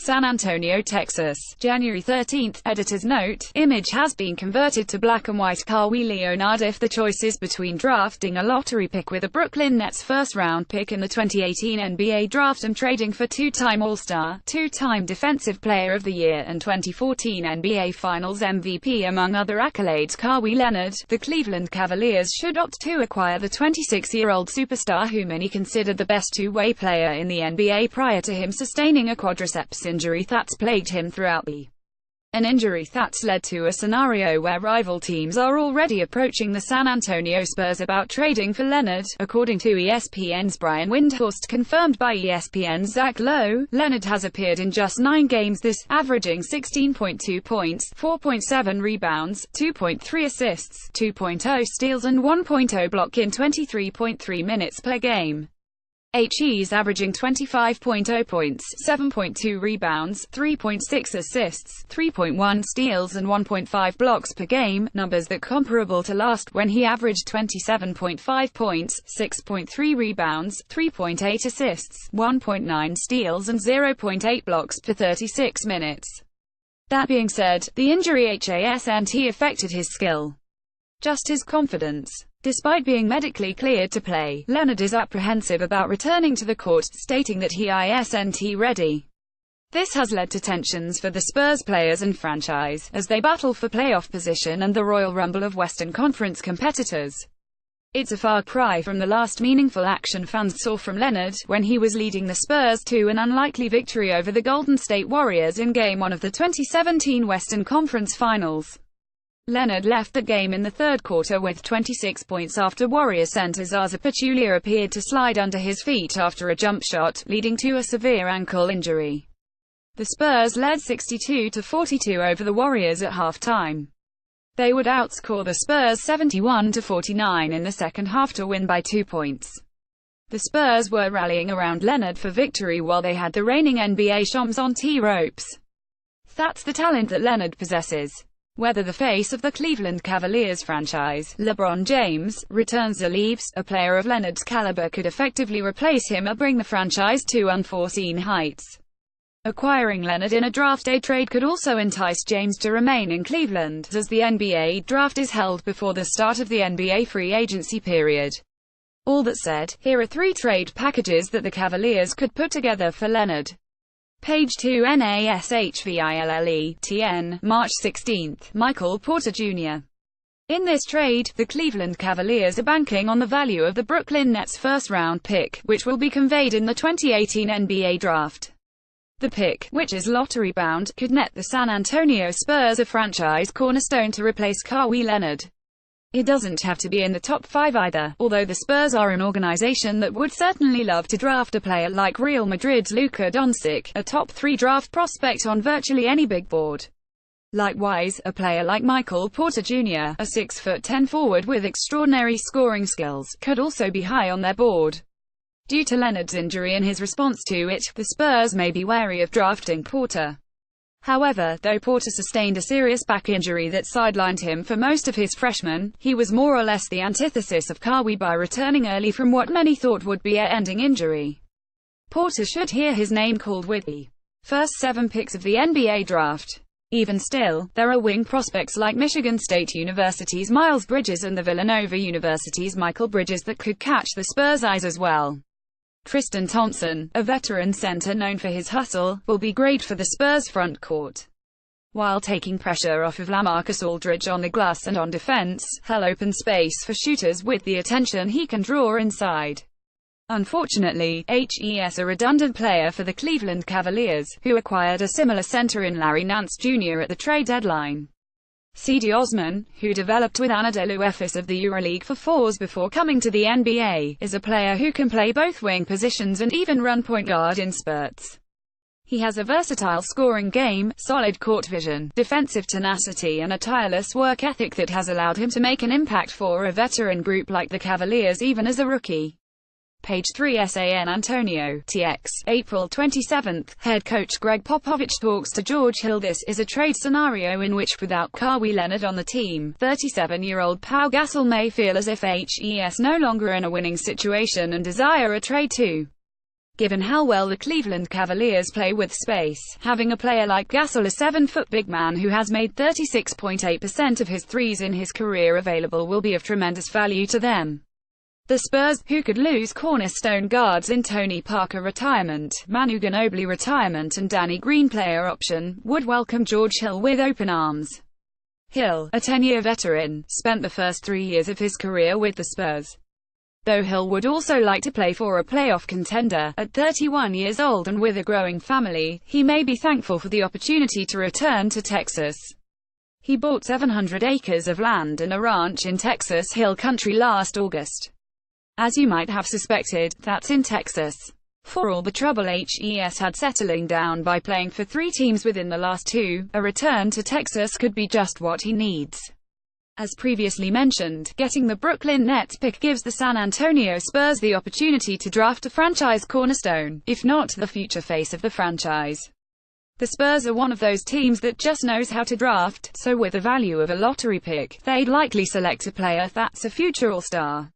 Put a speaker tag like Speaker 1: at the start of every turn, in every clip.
Speaker 1: San Antonio, Texas, January 13. Editor's note: image has been converted to black and white. Kawhi Leonard. If the choice is between drafting a lottery pick with a Brooklyn Nets first-round pick in the 2018 NBA Draft and trading for two-time All-Star, two-time Defensive Player of the Year and 2014 NBA Finals MVP among other accolades, Kawhi Leonard, the Cleveland Cavaliers should opt to acquire the 26-year-old superstar who many considered the best two-way player in the NBA prior to him sustaining a quadriceps injury that's plagued him throughout an injury that's led to a scenario where rival teams are already approaching the San Antonio Spurs about trading for Leonard. According to ESPN's Brian Windhorst, confirmed by ESPN's Zach Lowe, Leonard has appeared in just 9 games this, averaging 16.2 points, 4.7 rebounds, 2.3 assists, 2.0 steals and 1.0 block in 23.3 minutes per game. He's averaging 25.0 points, 7.2 rebounds, 3.6 assists, 3.1 steals and 1.5 blocks per game, numbers that comparable to last when he averaged 27.5 points, 6.3 rebounds, 3.8 assists, 1.9 steals and 0.8 blocks per 36 minutes. That being said, the injury hasn't affected his skill, just his confidence. Despite being medically cleared to play, Leonard is apprehensive about returning to the court, stating that he isn't ready. This has led to tensions for the Spurs players and franchise, as they battle for playoff position and the Royal Rumble of Western Conference competitors. It's a far cry from the last meaningful action fans saw from Leonard, when he was leading the Spurs to an unlikely victory over the Golden State Warriors in Game 1 of the 2017 Western Conference Finals. Leonard left the game in the third quarter with 26 points after Warriors center Zaza Pachulia appeared to slide under his feet after a jump shot, leading to a severe ankle injury. The Spurs led 62-42 over the Warriors at halftime. They would outscore the Spurs 71-49 in the second half to win by 2 points. The Spurs were rallying around Leonard for victory while they had the reigning NBA champs on T ropes. That's the talent that Leonard possesses. Whether the face of the Cleveland Cavaliers franchise, LeBron James, returns or leaves, a player of Leonard's caliber could effectively replace him or bring the franchise to unforeseen heights. Acquiring Leonard in a draft day trade could also entice James to remain in Cleveland, as the NBA draft is held before the start of the NBA free agency period. All that said, here are 3 trade packages that the Cavaliers could put together for Leonard. Page 2 NASHVILLETN, March 16, Michael Porter Jr. In this trade, the Cleveland Cavaliers are banking on the value of the Brooklyn Nets first-round pick, which will be conveyed in the 2018 NBA Draft. The pick, which is lottery-bound, could net the San Antonio Spurs a franchise cornerstone to replace Kawhi Leonard. It doesn't have to be in the top 5 either, although the Spurs are an organization that would certainly love to draft a player like Real Madrid's Luka Doncic, a top 3 draft prospect on virtually any big board. Likewise, a player like Michael Porter Jr., a 6'10" forward with extraordinary scoring skills, could also be high on their board. Due to Leonard's injury and his response to it, the Spurs may be wary of drafting Porter. However, though Porter sustained a serious back injury that sidelined him for most of his freshman, he was more or less the antithesis of Kawhi by returning early from what many thought would be an ending injury. Porter should hear his name called with the first 7 picks of the NBA draft. Even still, there are wing prospects like Michigan State University's Miles Bridges and the Villanova University's Michael Bridges that could catch the Spurs' eyes as well. Tristan Thompson, a veteran center known for his hustle, will be great for the Spurs front court. While taking pressure off of LaMarcus Aldridge on the glass and on defense, he'll open space for shooters with the attention he can draw inside. Unfortunately, he's a redundant player for the Cleveland Cavaliers, who acquired a similar center in Larry Nance Jr. at the trade deadline. Cedi Osman, who developed with Anadolu Efes of the EuroLeague for 4s before coming to the NBA, is a player who can play both wing positions and even run point guard in spurts. He has a versatile scoring game, solid court vision, defensive tenacity and a tireless work ethic that has allowed him to make an impact for a veteran group like the Cavaliers even as a rookie. Page 3 San Antonio, TX, April 27. Head coach Greg Popovich talks to George Hill. This is a trade scenario in which, without Kawhi Leonard on the team, 37-year-old Pau Gasol may feel as if he's no longer in a winning situation and desire a trade too. Given how well the Cleveland Cavaliers play with space, having a player like Gasol, a 7-foot big man who has made 36.8% of his threes in his career, available, will be of tremendous value to them. The Spurs, who could lose cornerstone guards in Tony Parker retirement, Manu Ginobili retirement and Danny Green player option, would welcome George Hill with open arms. Hill, a 10-year veteran, spent the first 3 years of his career with the Spurs. Though Hill would also like to play for a playoff contender, at 31 years old and with a growing family, he may be thankful for the opportunity to return to Texas. He bought 700 acres of land and a ranch in Texas Hill Country last August. As you might have suspected, that's in Texas. For all the trouble HES had settling down by playing for 3 teams within the last 2, a return to Texas could be just what he needs. As previously mentioned, getting the Brooklyn Nets pick gives the San Antonio Spurs the opportunity to draft a franchise cornerstone, if not the future face of the franchise. The Spurs are one of those teams that just knows how to draft, so with the value of a lottery pick, they'd likely select a player that's a future all-star.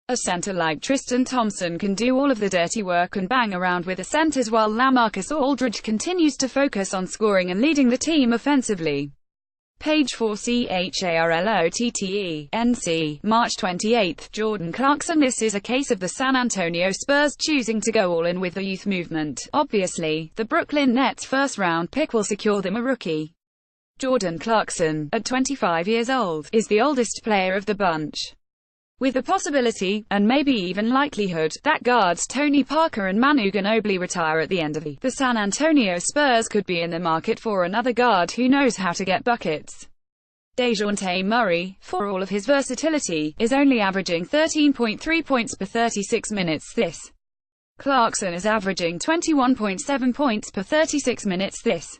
Speaker 1: A center like Tristan Thompson can do all of the dirty work and bang around with the centers, while LaMarcus Aldridge continues to focus on scoring and leading the team offensively. Page 4 CHARLOTTE, NC, March 28, Jordan Clarkson. This is a case of the San Antonio Spurs choosing to go all in with the youth movement. Obviously, the Brooklyn Nets' first-round pick will secure them a rookie. Jordan Clarkson, at 25 years old, is the oldest player of the bunch. With the possibility, and maybe even likelihood, that guards Tony Parker and Manu Ginobili retire at the end of the San Antonio Spurs could be in the market for another guard who knows how to get buckets. DeJounte Murray, for all of his versatility, is only averaging 13.3 points per 36 minutes this. Clarkson is averaging 21.7 points per 36 minutes this.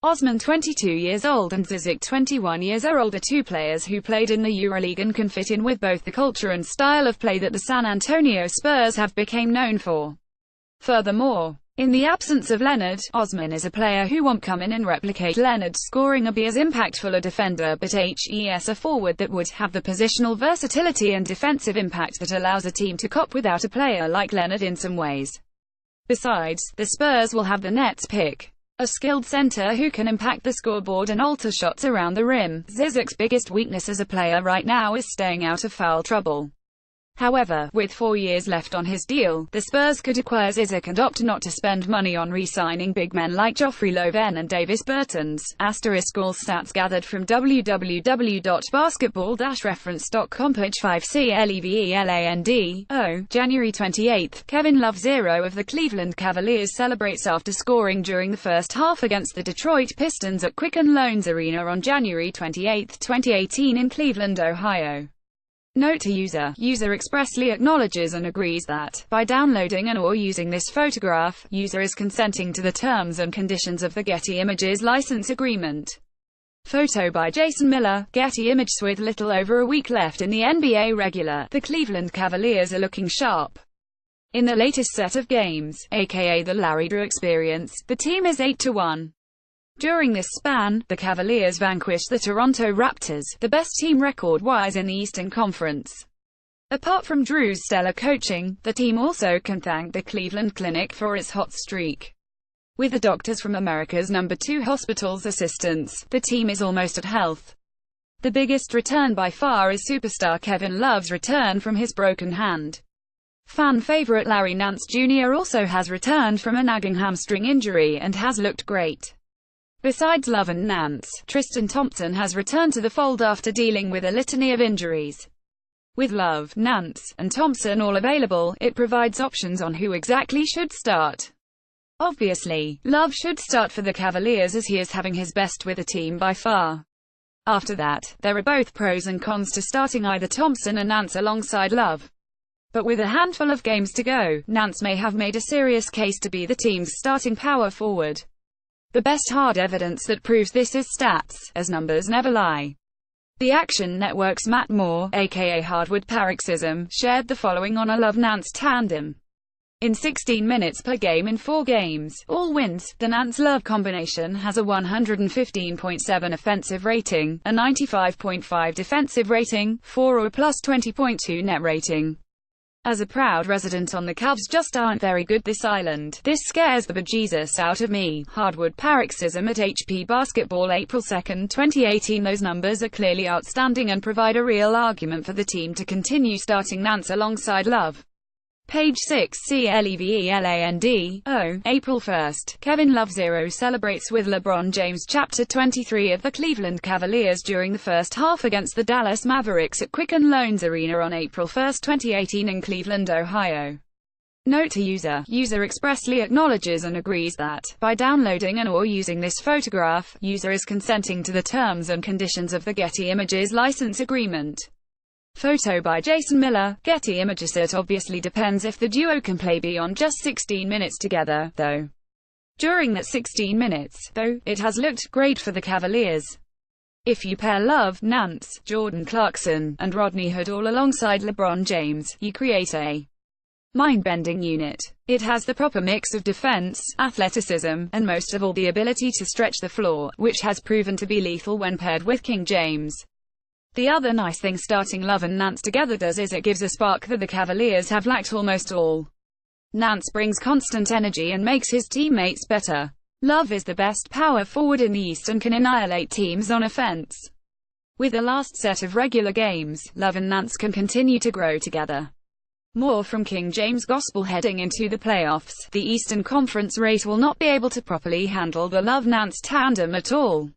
Speaker 1: Osman, 22 years old, and Zizic, 21 years old, are 2 players who played in the EuroLeague and can fit in with both the culture and style of play that the San Antonio Spurs have become known for. Furthermore, in the absence of Leonard, Osman is a player who won't come in and replicate Leonard's scoring or be as impactful a defender, but HES a forward that would have the positional versatility and defensive impact that allows a team to cope without a player like Leonard in some ways. Besides, the Spurs will have the Nets pick. A skilled center who can impact the scoreboard and alter shots around the rim. Zizic's biggest weakness as a player right now is staying out of foul trouble. However, with 4 years left on his deal, the Spurs could acquire Zizic and opt not to spend money on re-signing big men like Joffrey Lauvergne and Davis Bertans. All stats gathered from www.basketball-reference.com. Page 5 CLEVELAND. January 28. Kevin Love, 0 of the Cleveland Cavaliers, celebrates after scoring during the first half against the Detroit Pistons at Quicken Loans Arena on January 28, 2018 in Cleveland, Ohio. Note to user. User expressly acknowledges and agrees that, by downloading and or using this photograph, user is consenting to the terms and conditions of the Getty Images license agreement. Photo by Jason Miller, Getty Images. With little over a week left in the NBA regular, the Cleveland Cavaliers are looking sharp. In the latest set of games, aka the Larry Drew Experience, the team is 8-1. During this span, the Cavaliers vanquished the Toronto Raptors, the best team record-wise in the Eastern Conference. Apart from Drew's stellar coaching, the team also can thank the Cleveland Clinic for its hot streak. With the doctors from America's #2 hospital's assistance, the team is almost at health. The biggest return by far is superstar Kevin Love's return from his broken hand. Fan favorite Larry Nance Jr. also has returned from a nagging hamstring injury and has looked great. Besides Love and Nance, Tristan Thompson has returned to the fold after dealing with a litany of injuries. With Love, Nance, and Thompson all available, it provides options on who exactly should start. Obviously, Love should start for the Cavaliers as he is having his best with the team by far. After that, there are both pros and cons to starting either Thompson or Nance alongside Love. But with a handful of games to go, Nance may have made a serious case to be the team's starting power forward. The best hard evidence that proves this is stats, as numbers never lie. The Action Network's Matt Moore, aka Hardwood Paroxysm, shared the following on a Love-Nance tandem. In 16 minutes per game in 4 games, all wins, the Nance-Love combination has a 115.7 offensive rating, a 95.5 defensive rating, 4 or plus 20.2 net rating. As a proud resident on the Cavs just aren't very good this island. This scares the bejesus out of me. Hardwood paroxysm at HP Basketball April 2, 2018. Those numbers are clearly outstanding and provide a real argument for the team to continue starting Nance alongside Love. Page 6 CLEVELAND. April 1. Kevin Love 0 celebrates with LeBron James. Chapter 23 of the Cleveland Cavaliers during the first half against the Dallas Mavericks at Quicken Loans Arena on April 1, 2018 in Cleveland, Ohio. Note to user. User expressly acknowledges and agrees that, by downloading and or using this photograph, user is consenting to the terms and conditions of the Getty Images license agreement. Photo by Jason Miller, Getty Images. It obviously depends if the duo can play beyond just 16 minutes together, though. During that 16 minutes, though, it has looked great for the Cavaliers. If you pair Love, Nance, Jordan Clarkson, and Rodney Hood all alongside LeBron James, you create a mind-bending unit. It has the proper mix of defense, athleticism, and most of all the ability to stretch the floor, which has proven to be lethal when paired with King James. The other nice thing starting Love and Nance together does is it gives a spark that the Cavaliers have lacked almost all. Nance brings constant energy and makes his teammates better. Love is the best power forward in the East and can annihilate teams on offense. With the last set of regular games, Love and Nance can continue to grow together. More from King James Gospel. Heading into the playoffs, the Eastern Conference race will not be able to properly handle the Love-Nance tandem at all.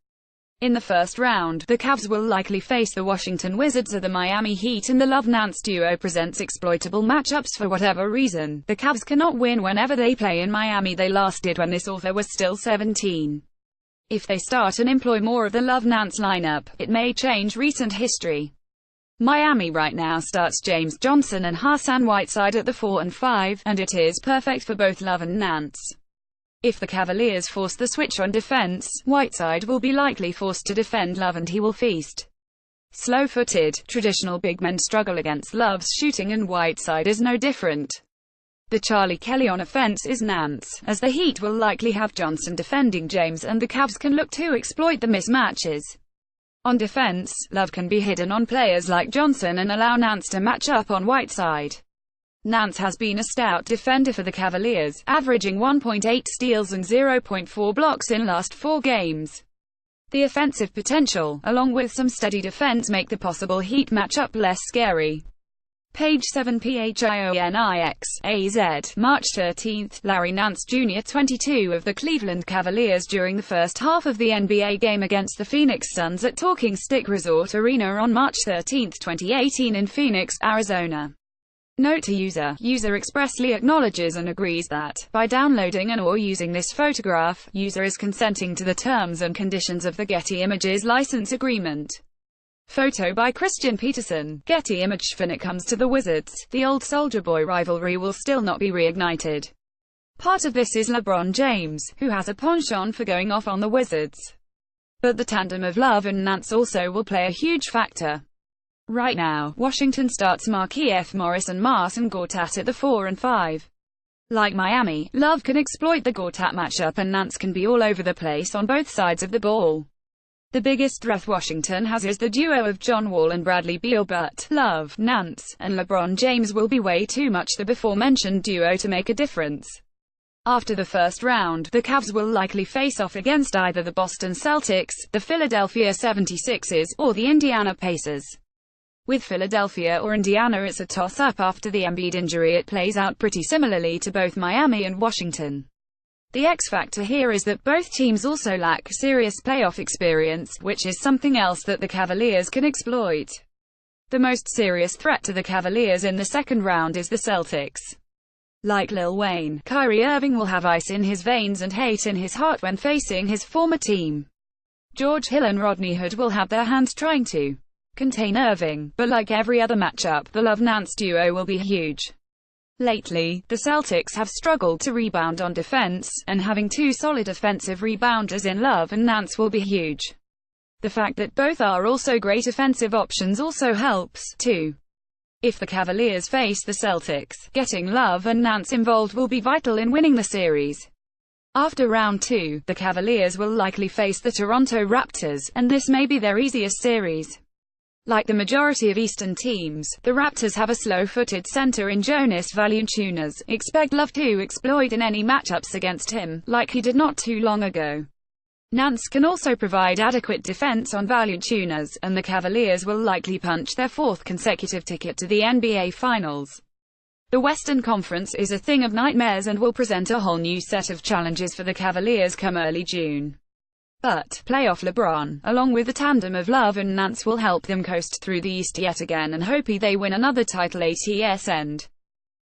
Speaker 1: In the first round, the Cavs will likely face the Washington Wizards or the Miami Heat, and the Love-Nance duo presents exploitable matchups for whatever reason. The Cavs cannot win whenever they play in Miami. They last did when this author was still 17. If they start and employ more of the Love-Nance lineup, it may change recent history. Miami right now starts James Johnson and Hassan Whiteside at the 4 and 5, and it is perfect for both Love and Nance. If the Cavaliers force the switch on defense, Whiteside will be likely forced to defend Love and he will feast. Slow-footed, traditional big men struggle against Love's shooting and Whiteside is no different. The Charlie Kelly on offense is Nance, as the Heat will likely have Johnson defending James and the Cavs can look to exploit the mismatches. On defense, Love can be hidden on players like Johnson and allow Nance to match up on Whiteside. Nance has been a stout defender for the Cavaliers, averaging 1.8 steals and 0.4 blocks in last 4 games. The offensive potential, along with some steady defense, make the possible Heat matchup less scary. Page 7 PHIONIX.AZ. March 13. Larry Nance Jr. 22 of the Cleveland Cavaliers during the first half of the NBA game against the Phoenix Suns at Talking Stick Resort Arena on March 13, 2018 in Phoenix, Arizona. Note to user. User expressly acknowledges and agrees that, by downloading and or using this photograph, user is consenting to the terms and conditions of the Getty Images license agreement. Photo by Christian Peterson, Getty Image. When it comes to the Wizards, the old Soldier Boy rivalry will still not be reignited. Part of this is LeBron James, who has a penchant for going off on the Wizards. But the tandem of Love and Nance also will play a huge factor. Right now, Washington starts Markieff Morris and Marcin Gortat at the 4 and 5. Like Miami, Love can exploit the Gortat matchup and Nance can be all over the place on both sides of the ball. The biggest threat Washington has is the duo of John Wall and Bradley Beal, but Love, Nance, and LeBron James will be way too much the before-mentioned duo to make a difference. After the first round, the Cavs will likely face off against either the Boston Celtics, the Philadelphia 76ers, or the Indiana Pacers. With Philadelphia or Indiana, it's a toss-up. After the Embiid injury, it plays out pretty similarly to both Miami and Washington. The X-factor here is that both teams also lack serious playoff experience, which is something else that the Cavaliers can exploit. The most serious threat to the Cavaliers in the second round is the Celtics. Like Lil Wayne, Kyrie Irving will have ice in his veins and hate in his heart when facing his former team. George Hill and Rodney Hood will have their hands trying to contain Irving, but like every other matchup, the Love-Nance duo will be huge. Lately, the Celtics have struggled to rebound on defense, and having two solid offensive rebounders in Love and Nance will be huge. The fact that both are also great offensive options also helps, too. If the Cavaliers face the Celtics, getting Love and Nance involved will be vital in winning the series. After round 2, the Cavaliers will likely face the Toronto Raptors, and this may be their easiest series. Like the majority of Eastern teams, the Raptors have a slow-footed center in Jonas Valanciunas. Expect Love to exploit in any matchups against him, like he did not too long ago. Nance can also provide adequate defense on Valanciunas, and the Cavaliers will likely punch their fourth consecutive ticket to the NBA Finals. The Western Conference is a thing of nightmares and will present a whole new set of challenges for the Cavaliers come early June. But playoff LeBron, along with the tandem of Love and Nance, will help them coast through the East yet again, and hope they win another title at year's end.